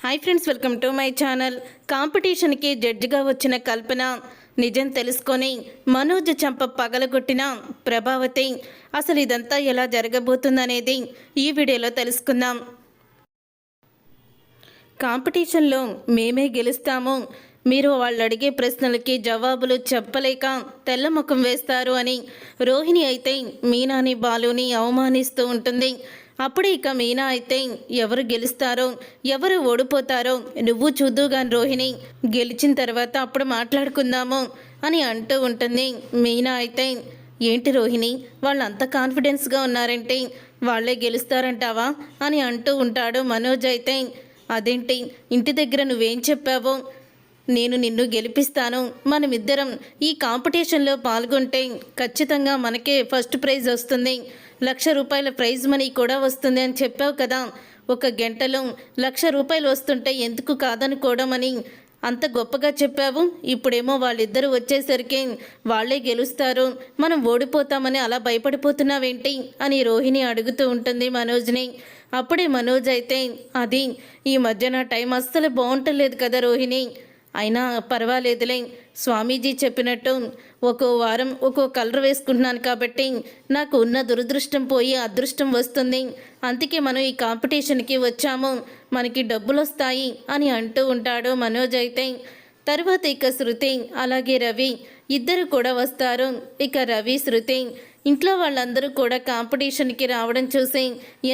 Hi friends, welcome to my channel. కాంపిటీషన్కి జడ్జిగా వచ్చిన కల్పన నిజం తెలుసుకొని మనోజ్ చంప పగలగొట్టిన ప్రభావతి. అసలు ఇదంతా ఎలా జరగబోతుందనేది ఈ వీడియోలో తెలుసుకుందాం. కాంపిటీషన్లో మేమే గెలుస్తాము, మీరు వాళ్ళు అడిగే ప్రశ్నలకి జవాబులు చెప్పలేక తెల్ల ముఖం వేస్తారు అని రోహిణి అయితే మీనాని బాలుని అవమానిస్తూ ఉంటుంది. అప్పుడు ఇక మీనా అయితే ఎవరు గెలుస్తారో ఎవరు ఓడిపోతారో నువ్వు చూద్దుగాని రోహిణి, గెలిచిన తర్వాత అప్పుడు మాట్లాడుకుందాము అని అంటూ ఉంటుంది. మీనా అయితే ఏంటి రోహిణి, వాళ్ళు అంత కాన్ఫిడెన్స్గా ఉన్నారంటే వాళ్ళే గెలుస్తారంటావా అని అంటూ ఉంటాడు. మనోజ్ అయితే అదేంటి, ఇంటి దగ్గర నువ్వేం చెప్పావో నేను నిన్ను గెలిపిస్తాను, మనమిద్దరం ఈ కాంపిటీషన్లో పాల్గొంటే ఖచ్చితంగా మనకే ఫస్ట్ ప్రైజ్ వస్తుంది, 1,00,000 రూపాయల ప్రైజ్ మనీ కూడా వస్తుంది అని చెప్పావు కదా. ఒక గంటలో 1,00,000 రూపాయలు వస్తుంటే ఎందుకు కాదనుకోవడం అని అంత గొప్పగా చెప్పావు. ఇప్పుడేమో వాళ్ళిద్దరూ వచ్చేసరికి వాళ్ళే గెలుస్తారు, మనం ఓడిపోతామని అలా భయపడిపోతున్నావేంటి అని రోహిణి అడుగుతూ ఉంటుంది మనోజ్ని. అప్పుడే మనోజ్ అయితే అది ఈ మధ్య నా టైం అస్సలు బాగుంటలేదు కదా రోహిణి, అయినా పర్వాలేదులే, స్వామీజీ చెప్పినట్టు ఒక్కో వారం ఒక్కో కలర్ వేసుకుంటున్నాను కాబట్టి నాకు ఉన్న దురదృష్టం పోయి అదృష్టం వస్తుంది, అందుకే మనం ఈ కాంపిటీషన్కి వచ్చాము, మనకి డబ్బులు వస్తాయి అని అంటూ ఉంటాడు మనోజ్ అయితే. తర్వాత ఇక శృతి అలాగే రవి ఇద్దరు కూడా వస్తారు. ఇక రవి శృతి ఇంట్లో వాళ్ళందరూ కూడా కాంపిటీషన్కి రావడం చూసి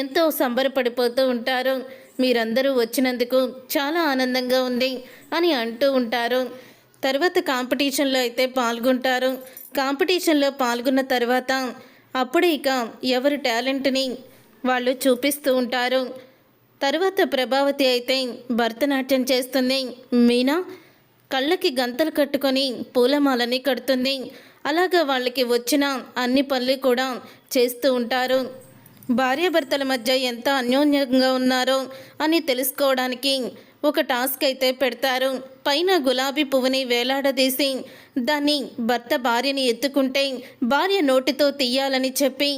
ఎంతో సంబరపడిపోతూ ఉంటారు. మీరందరూ వచ్చినందుకు చాలా ఆనందంగా ఉంది అని అంటూ ఉంటారు. తర్వాత కాంపిటీషన్లో అయితే పాల్గొంటారు. కాంపిటీషన్లో పాల్గొన్న తర్వాత అప్పుడు ఇక ఎవరి టాలెంట్ని వాళ్ళు చూపిస్తూ ఉంటారు. తర్వాత ప్రభావతి అయితే భరతనాట్యం చేస్తుంది. మీనా కళ్ళకి గంతలు కట్టుకొని పూలమాలని కడుతుంది. అలాగా వాళ్ళకి వచ్చిన అన్ని పనులు కూడా చేస్తూ ఉంటారు. భార్యాభర్తల మధ్య ఎంత అన్యోన్యంగా ఉన్నారో అని తెలుసుకోవడానికి ఒక టాస్క్ అయితే పెడతారు. పైన గులాబీ పువ్వుని వేలాడదీసి దాన్ని భర్త భార్యని ఎత్తుకుంటే భార్య నోటితో తీయాలని చెప్పి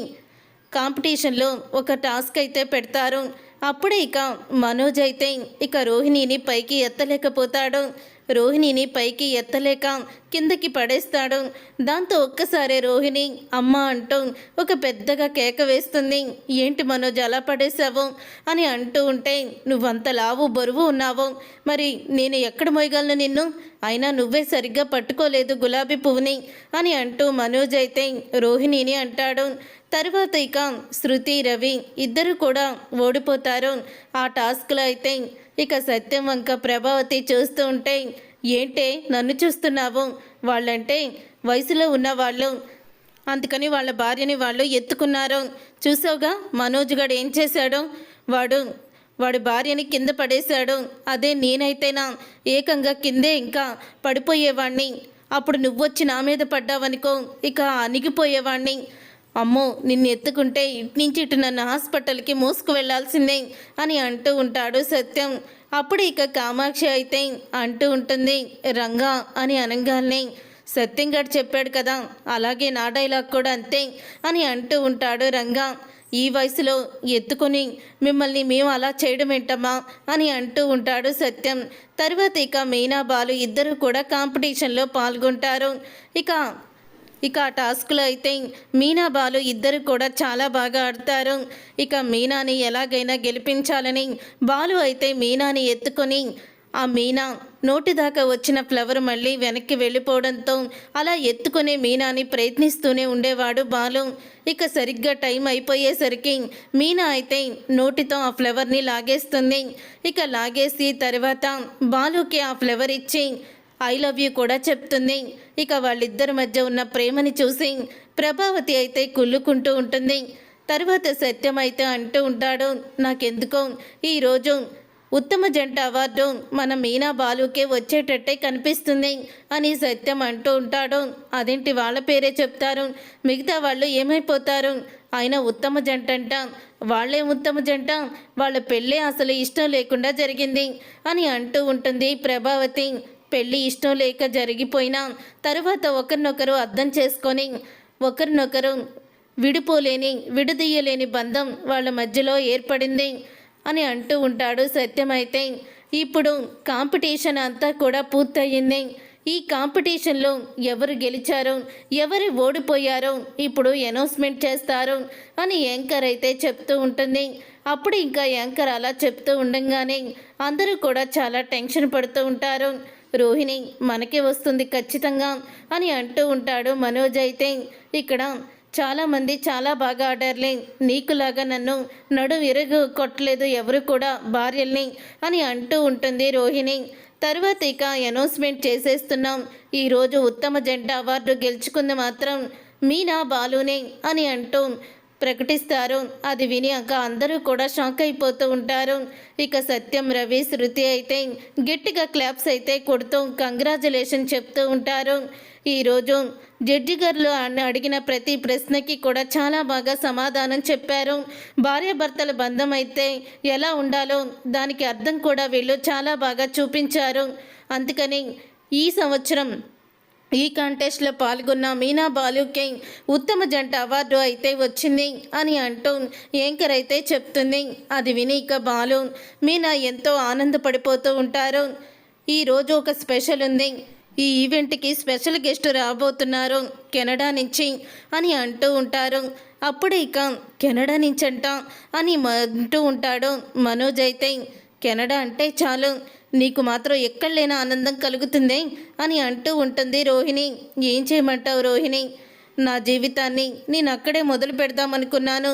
కాంపిటీషన్లో ఒక టాస్క్ అయితే పెడతారు. అప్పుడే ఇక మనోజ్ అయితే ఇక రోహిణిని పైకి ఎత్తలేకపోతాడు. రోహిణిని పైకి ఎత్తలేక కిందకి పడేస్తాడు. దాంతో ఒక్కసారి రోహిణి అమ్మ అంటూ ఒక పెద్దగా కేక వేస్తుంది. ఏంటి మనోజ్ అలా పడేశావు అని అంటూ ఉంటే, నువ్వంత లావు బరువు ఉన్నావు, మరి నేను ఎక్కడ మోయగలను నిన్ను, అయినా నువ్వే సరిగ్గా పట్టుకోలేదు గులాబీ పువ్వుని అని అంటూ మనోజ్ అయితే రోహిణిని అంటాడు. తర్వాత ఇక శృతి రవి ఇద్దరు కూడా ఓడిపోతారు. ఆ టాస్క్లో అయితే ఇక సత్యం వంక ప్రభావతి చూస్తూ ఉంటే, ఏంటే నన్ను చూస్తున్నావు, వాళ్ళంటే వయసులో ఉన్నవాళ్ళు, అందుకని వాళ్ళ భార్యని వాళ్ళు ఎత్తుకున్నారు, చూసావుగా మనోజ్ గడు ఏం చేశాడో, వాడి భార్యని కింద పడేశాడు, అదే నేనైతేనా ఏకంగా కిందే ఇంకా పడిపోయేవాణ్ణి, అప్పుడు నువ్వొచ్చి నా మీద పడ్డావనుకో ఇక అణిగిపోయేవాణ్ణి, అమ్మో నిన్ను ఎత్తుకుంటే ఇటు నుంచి ఇటు నన్ను హాస్పిటల్కి మోసుకు వెళ్లాల్సిందే అని అంటూ ఉంటాడు సత్యం. అప్పుడు ఇక కామాక్షి అయితే అంటూ ఉంటుంది, రంగా అని అనగానే సత్యం గారు చెప్పాడు కదా, అలాగే నా డైలాగ్ కూడా అంతే అని అంటూ ఉంటాడు రంగా. ఈ వయసులో ఎత్తుకొని మిమ్మల్ని మేము అలా చేయడం ఏంటమ్మా అని అంటూ ఉంటాడు సత్యం. తర్వాత ఇక మీనా బాలు ఇద్దరు కూడా కాంపిటీషన్లో పాల్గొంటారు. ఇక ఆ టాస్క్లో అయితే మీనా బాలు ఇద్దరు కూడా చాలా బాగా ఆడతారు. ఇక మీనాని ఎలాగైనా గెలిపించాలని బాలు అయితే మీనాని ఎత్తుకొని ఆ మీనా నోటి దాకా వచ్చిన ఫ్లవర్ మళ్ళీ వెనక్కి వెళ్ళిపోవడంతో అలా ఎత్తుకునే మీనాని ప్రయత్నిస్తూనే ఉండేవాడు బాలు. ఇక సరిగ్గా టైం అయిపోయేసరికి మీనా అయితే నోటితో ఆ ఫ్లవర్ని లాగేస్తుంది. ఇక లాగేసి తర్వాత బాలుకి ఆ ఫ్లవర్ ఇచ్చి ఐ లవ్ యూ కూడా చెప్తుంది. ఇక వాళ్ళిద్దరి మధ్య ఉన్న ప్రేమని చూసి ప్రభావతి అయితే కుళ్ళుకుంటూ ఉంటుంది. తర్వాత సత్యం అయితే అంటూ ఉంటాడు, నాకెందుకో ఈరోజు ఉత్తమ జంట అవార్డు మన మీనా బాలుకే వచ్చేటట్టే కనిపిస్తుంది అని సత్యం అంటూ ఉంటాడు. అదేంటి వాళ్ళ పేరే చెప్తారు, మిగతా వాళ్ళు ఏమైపోతారు, ఆయన ఉత్తమ జంట అంట, వాళ్ళే ఉత్తమ జంట, వాళ్ళ పెళ్ళే అసలు ఇష్టం లేకుండా జరిగింది అని అంటూ ఉంటుంది ప్రభావతి. పెళ్ళి ఇష్టం లేక జరిగిపోయినా తర్వాత ఒకరినొకరు అర్థం చేసుకొని ఒకరినొకరు విడదీయలేని బంధం వాళ్ళ మధ్యలో ఏర్పడింది అని అంటూ ఉంటాడు సత్యం. అయితే ఇప్పుడు కాంపిటీషన్ అంతా కూడా పూర్తయింది. ఈ కాంపిటీషన్లో ఎవరు గెలిచారో ఎవరు ఓడిపోయారో ఇప్పుడు అనౌన్స్మెంట్ చేస్తారు అని యాంకర్ అయితే చెప్తూ ఉంటుంది. అప్పుడు ఇంకా యాంకర్ అలా చెప్తూ ఉండంగానే అందరూ కూడా చాలా టెన్షన్ పడుతూ ఉంటారు. రోహిణి మనకే వస్తుంది ఖచ్చితంగా అని అంటూ ఉంటాడు మనోజ్. అయితే ఇక్కడ చాలామంది చాలా బాగా ఆడారులే, నీకులాగా నన్ను విరుగు కొట్టలేదు ఎవరు కూడా భార్యల్ని అని అంటూ ఉంటుంది రోహిణి. తర్వాత ఇక అనౌన్స్మెంట్ చేసేస్తున్నాం, ఈరోజు ఉత్తమ జంట అవార్డు గెలుచుకుంది మాత్రం మీనా బాలునే అని అంటూ ప్రకటిస్తారు. అది వినియాక అందరూ కూడా షాక్ అయిపోతూ ఉంటారు. ఇక సత్యం, రవి, శృతి అయితే గట్టిగా క్లాప్స్ అయితే కొడుతూ కంగ్రాచులేషన్ చెప్తూ ఉంటారు. ఈరోజు జడ్జి గారు అడిగిన ప్రతి ప్రశ్నకి కూడా చాలా బాగా సమాధానం చెప్పారు. భార్యాభర్తల బంధం అయితే ఎలా ఉండాలో దానికి అర్థం కూడా వీళ్ళు చాలా బాగా చూపించారు. అందుకని ఈ సంవత్సరం ఈ కాంటెస్ట్లో పాల్గొన్న మీనా బాలుకి ఉత్తమ జంట అవార్డు అయితే వచ్చింది అని అంటూ యాంకర్ అయితే చెప్తుంది. అది విని ఇక బాలు, మీనా ఎంతో ఆనందపడిపోతూ ఉంటారు. ఈరోజు ఒక స్పెషల్ ఉంది, ఈ ఈవెంట్కి స్పెషల్ గెస్ట్ రాబోతున్నారు కెనడా నుంచి అని అంటూ ఉంటారు. అప్పుడు ఇక కెనడా నుంచి అంట అని అంటూ ఉంటాడు మనోజ్. అయితే కెనడా అంటే చాలు, నీకు మాత్రం ఎక్కడ లేని ఆనందం కలుగుతుంది అని అంటూ ఉంటుంది రోహిణి. ఏం చేయమంటావు రోహిణి, నా జీవితాన్ని నేను అక్కడే మొదలు పెడదామనుకున్నాను,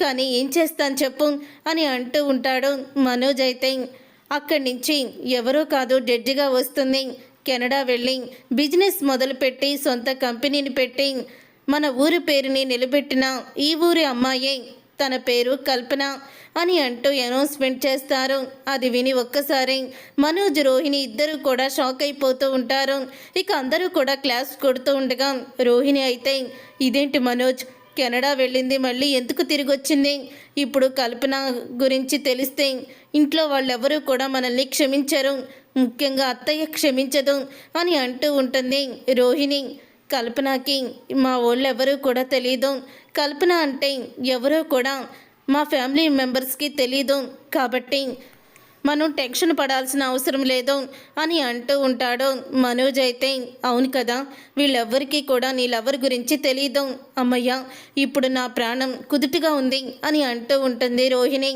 కానీ ఏం చేస్తాను చెప్పు అని అంటూ ఉంటాడు మనోజ్. అయితే అక్కడి నుంచి ఎవరో కాదు జడ్జిగా వస్తుంది. కెనడా వెళ్ళి బిజినెస్ మొదలుపెట్టి సొంత కంపెనీని పెట్టి మన ఊరి పేరుని నిలబెట్టిన ఈ ఊరి అమ్మాయి, తన పేరు కల్పన అని అంటూ అనౌన్స్మెంట్ చేస్తారు. అది విని ఒక్కసారి మనోజ్, రోహిణి ఇద్దరు కూడా షాక్ అయిపోతూ ఉంటారు. ఇక అందరూ కూడా క్లాస్ కొడుతూ ఉండగా రోహిణి అయితే, ఇదేంటి మనోజ్ కెనడా వెళ్ళింది, మళ్ళీ ఎందుకు తిరిగి వచ్చింది? ఇప్పుడు కల్పన గురించి తెలిస్తే ఇంట్లో వాళ్ళెవరూ కూడా మనల్ని క్షమించరు, ముఖ్యంగా అత్తయ్య క్షమించదు అని అంటూ ఉంటుంది రోహిణి. కల్పనకి మా వాళ్ళెవరూ కూడా తెలీదు, కల్పన అంటే ఎవరో కూడా మా ఫ్యామిలీ మెంబర్స్కి తెలీదు, కాబట్టి మనం టెన్షన్ పడాల్సిన అవసరం లేదు అని అంటూ ఉంటాడు మనోజ్. అయితే అవును కదా, వీళ్ళెవ్వరికీ కూడా నీ లవర్ గురించి తెలీదు అమ్మయ్య, ఇప్పుడు నా ప్రాణం కుదుటుగా ఉంది అని అంటూ ఉంటుంది రోహిణి.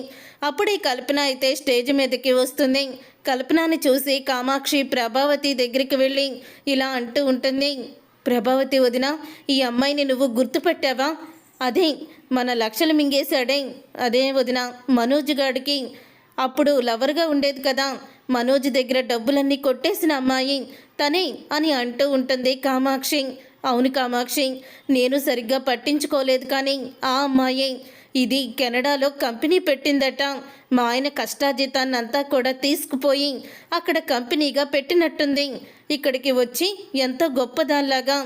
అప్పుడే కల్పన అయితే స్టేజ్ మీదకి వస్తుంది. కల్పనని చూసి కామాక్షి ప్రభావతి దగ్గరికి వెళ్ళి ఇలా అంటూ ఉంటుంది, ప్రభావతి వదిన, ఈ అమ్మాయిని నువ్వు గుర్తుపట్టావా? అదే మన లక్షలు మింగేశాడే, అదే వదిన మనోజ్ గాడికి అప్పుడు లవర్గా ఉండేది కదా, మనోజ్ దగ్గర డబ్బులన్నీ కొట్టేసిన అమ్మాయి తనే అని అంటూ ఉంటుంది కామాక్షి. అవును కామాక్షి, నేను సరిగ్గా పట్టించుకోలేదు, కానీ ఆ అమ్మాయి ఇది కెనడాలో కంపెనీ పెట్టిందట, మా ఆయన కష్టార్జితాన్ని అంతా కూడా తీసుకుపోయి అక్కడ కంపెనీగా పెట్టినట్టుంది. ఇక్కడికి వచ్చి ఎంతో గొప్పదానిలాగా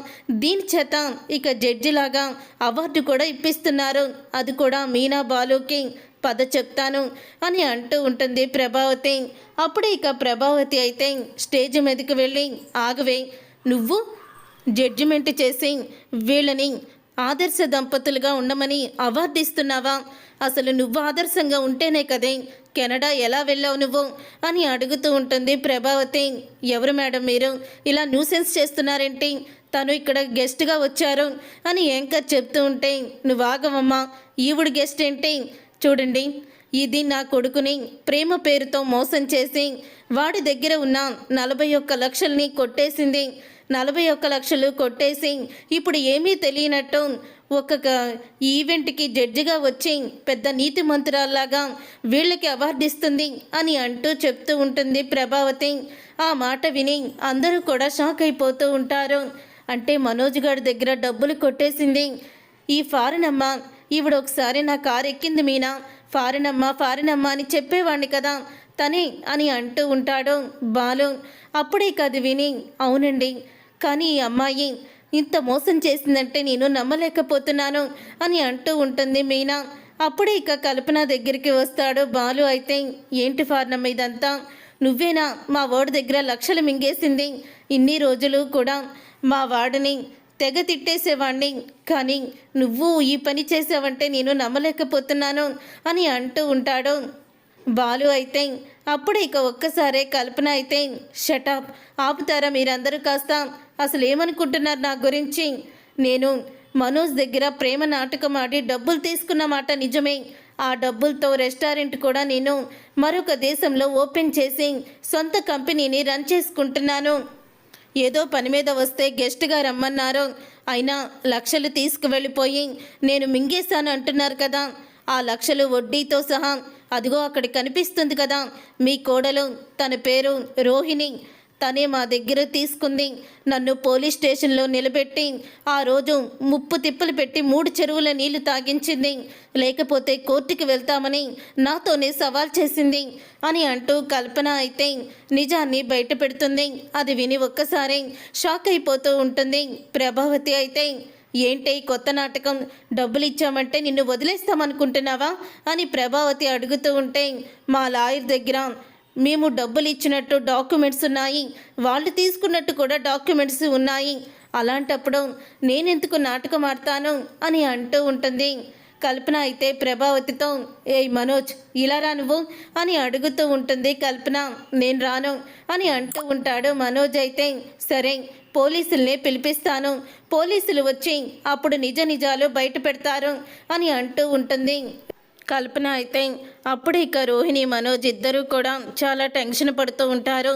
దీని చేత ఇక జడ్జిలాగా అవార్డు కూడా ఇప్పిస్తున్నారు, అది కూడా మీనా బాలుకి, పద చెప్తాను అని అంటూ ఉంటుంది ప్రభావతి. అప్పుడే ఇక ప్రభావతి అయితే స్టేజ్ మీదకి వెళ్ళి, ఆగవే, నువ్వు జడ్జిమెంట్ చేసి వీళ్ళని ఆదర్శ దంపతులుగా ఉండమని అవార్డు ఇస్తున్నావా? అసలు నువ్వు ఆదర్శంగా ఉంటేనే కదే కెనడా ఎలా వెళ్ళావు నువ్వు అని అడుగుతూ ఉంటుంది ప్రభావతి. ఎవరు మేడం మీరు ఇలా న్యూసెన్స్ చేస్తున్నారేంటి, తను ఇక్కడ గెస్ట్గా వచ్చారు అని యాంకర్ చెప్తూ ఉంటే, నువ్వు ఆగవమ్మా, ఈవిడ గెస్ట్ ఏంటి? చూడండి, ఇది నా కొడుకుని ప్రేమ పేరుతో మోసం చేసి వాడి దగ్గర ఉన్న 41 లక్షల్ని కొట్టేసింది. 41 లక్షలు కొట్టేసి ఇప్పుడు ఏమీ తెలియనట్టు ఒక ఈవెంట్కి జడ్జిగా వచ్చి పెద్ద నీతి మంత్రాల్లాగా వీళ్ళకి అవార్డు ఇస్తుంది అని అంటూ చెప్తూ ఉంటుంది ప్రభావతి. ఆ మాట విని అందరూ కూడా షాక్ అయిపోతూ ఉంటారు. అంటే మనోజ్ గారి దగ్గర డబ్బులు కొట్టేసింది ఈ ఫారిన్ అమ్మ, ఈవిడ ఒకసారి నా కారు ఎక్కింది మీనా, ఫారిన్ అమ్మ అని చెప్పేవాడిని కదా తనే అని అంటూ ఉంటాడు బాలు. అప్పుడే కది విని, అవునండి, కానీ ఈ అమ్మాయి ఇంత మోసం చేసిందంటే నేను నమ్మలేకపోతున్నాను అని అంటూ ఉంటుంది మీనా. అప్పుడే ఇక కల్పన దగ్గరికి వస్తాడు బాలు. అయితే ఏంటి ఫారినమ్మ ఇదంతా, నువ్వేనా మా వాడి దగ్గర లక్షలు మింగేసింది? ఇన్ని రోజులు కూడా మా వాడిని తెగ తిట్టేసేవాడిని, కానీ నువ్వు ఈ పని చేసావంటే నేను నమ్మలేకపోతున్నాను అని అంటూ ఉంటాడు. బాలు అయితే అప్పుడు ఇక ఒక్కసారే కల్పన అయితే షటప్, ఆపుతారా మీరందరూ కాస్త? అసలు ఏమనుకుంటున్నారు నా గురించి? నేను మనోజ్ దగ్గర ప్రేమ నాటకం ఆడి డబ్బులు తీసుకున్న మాట నిజమే. ఆ డబ్బులతో రెస్టారెంట్ కూడా నేను మరొక దేశంలో ఓపెన్ చేసి సొంత కంపెనీని రన్ చేసుకుంటున్నాను. ఏదో పని మీద వస్తే గెస్ట్గా రమ్మన్నారు, అయినా లక్షలు తీసుకువెళ్ళిపోయి నేను మింగేశాను అంటున్నారు కదా. ఆ లక్షలు వడ్డీతో సహా అదిగో అక్కడ కనిపిస్తుంది కదా మీ కోడలు, తన పేరు రోహిణి. తనే మా దగ్గర తీసుకుంది. నన్ను పోలీస్ స్టేషన్లో నిలబెట్టి ఆ రోజు ముప్పు తిప్పలు పెట్టి 3 చెరువుల నీళ్లు తాగించింది. లేకపోతే కోర్టుకి వెళ్తామని నాతోనే సవాల్ చేసింది అని అంటూ కల్పన అయితే నిజాన్ని బయట పెడుతుంది. అది విని ఒక్కసారి షాక్ అయిపోతూ ఉంటుంది. ప్రభావతి అయితే ఏంటి కొత్త నాటకం? డబ్బులు ఇచ్చామంటే నిన్ను వదిలేస్తామనుకుంటున్నావా అని ప్రభావతి అడుగుతూ ఉంటే, మా లాయర్ దగ్గర మేము డబ్బులు ఇచ్చినట్టు డాక్యుమెంట్స్ ఉన్నాయి, వాళ్ళు తీసుకున్నట్టు కూడా డాక్యుమెంట్స్ ఉన్నాయి. అలాంటప్పుడు నేనెందుకు నాటకం ఆడతాను అని అంటూ ఉంటుంది. కల్పన అయితే ప్రభావతితో, ఏయ్ మనోజ్ ఇలా రా నువ్వు అని అడుగుతూ ఉంటుంది కల్పన. నేను రాను అని అంటూ ఉంటాడు మనోజ్. అయితే సరే పోలీసుల్ని పిలిపిస్తాను, పోలీసులు వచ్చి అప్పుడు నిజ నిజాలు బయట పెడతారు అని అంటూ ఉంటుంది కల్పన. అయితే అప్పుడు ఇక రోహిణి మనోజ్ ఇద్దరూ కూడా చాలా టెన్షన్ పడుతూ ఉంటారు.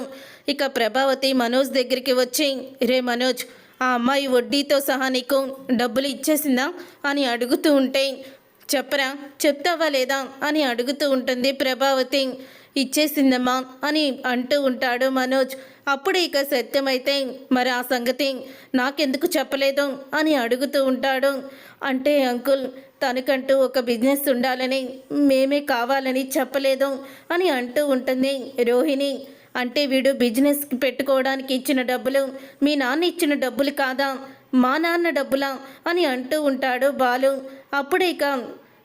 ఇక ప్రభావతి మనోజ్ దగ్గరికి వచ్చి, రే మనోజ్, ఆ అమ్మాయి వడ్డీతో సహా నీకు డబ్బులు ఇచ్చేసిందా అని అడుగుతూ ఉంటే, చెప్పరా, చెప్తావా లేదా అని అడుగుతూ ఉంటుంది ప్రభావతి. ఇచ్చేసిందమ్మా అని అంటూ ఉంటాడు మనోజ్. అప్పుడు ఇక సత్యమైతే, మరి ఆ సంగతి నాకెందుకు చెప్పలేదు అని అడుగుతూ ఉంటాడు. అంటే అంకుల్, తనకంటూ ఒక బిజినెస్ ఉండాలని మేమే కావాలని చెప్పలేదు అని అంటూ ఉంటుంది రోహిణి. అంటే వీడు బిజినెస్కి పెట్టుకోవడానికి ఇచ్చిన డబ్బులు మీ నాన్న ఇచ్చిన డబ్బులు కాదా, మా నాన్న డబ్బులా అని అంటూ ఉంటాడు బాలు. అప్పుడు ఇక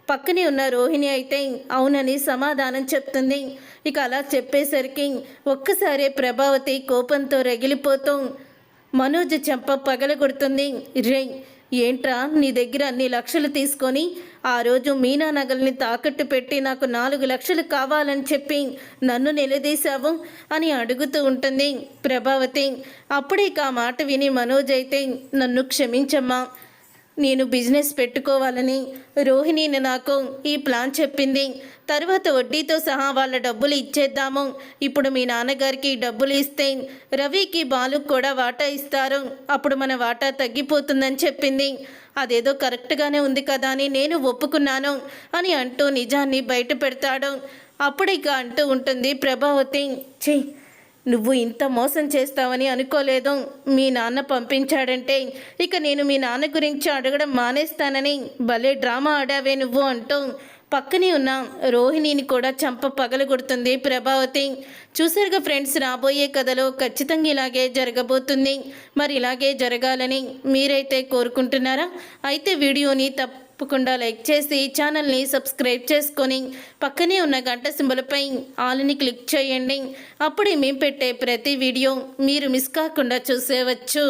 పక్కనే ఉన్న రోహిణి అయితే అవునని సమాధానం చెప్తుంది. ఇక అలా చెప్పేసరికి ఒక్కసారే ప్రభావతి కోపంతో రగిలిపోతూ మనోజ్ చెంప పగలగొడుతుంది. రే ఏంట్రా, నీ దగ్గర అన్ని లక్షలు తీసుకొని ఆ రోజు మీనా నగల్ని తాకట్టు పెట్టి నాకు 4 లక్షలు కావాలని చెప్పి నన్ను నిలదీశావు అని అడుగుతూ ఉంటుంది ప్రభావతి. అప్పుడే ఆ మాట విని మనోజ్ అయితే, నన్ను క్షమించమ్మా, నేను బిజినెస్ పెట్టుకోవాలని రోహిణిని నాకు ఈ ప్లాన్ చెప్పింది. తర్వాత వడ్డీతో సహా వాళ్ళ డబ్బులు ఇచ్చేద్దాము. ఇప్పుడు మీ నాన్నగారికి డబ్బులు ఇస్తే రవికి బాలుకు కూడా వాటా ఇస్తారు, అప్పుడు మన వాటా తగ్గిపోతుందని చెప్పింది. అదేదో కరెక్ట్గానే ఉంది కదా అని నేను ఒప్పుకున్నాను అని అంటూ నిజాన్ని బయట పెడతాడు. అప్పుడు ఇక అంటూ ఉంటుంది ప్రభావతి, ఛీ, నువ్వు ఇంత మోసం చేస్తావని అనుకోలేదు. మీ నాన్న పంపించాడంటే ఇక నేను మీ నాన్న గురించి అడగడం మానేస్తానని భలే డ్రామా ఆడావే నువ్వు అంటూ పక్కనే ఉన్న రోహిణిని కూడా చంప పగలగొడుతుంది ప్రభావతి. చూసారుగా ఫ్రెండ్స్, రాబోయే కథలో ఖచ్చితంగా ఇలాగే జరగబోతుంది. మరి ఇలాగే జరగాలని మీరైతే కోరుకుంటున్నారా? అయితే వీడియోని తప్పకుండా లైక్ చేసి ఛానల్ని సబ్స్క్రైబ్ చేసుకొని పక్కనే ఉన్న గంట సింబల్పై ఆల్ని క్లిక్ చేయండి. అప్పుడే మేము పెట్టే ప్రతి వీడియో మీరు మిస్ కాకుండా చూసేవచ్చు.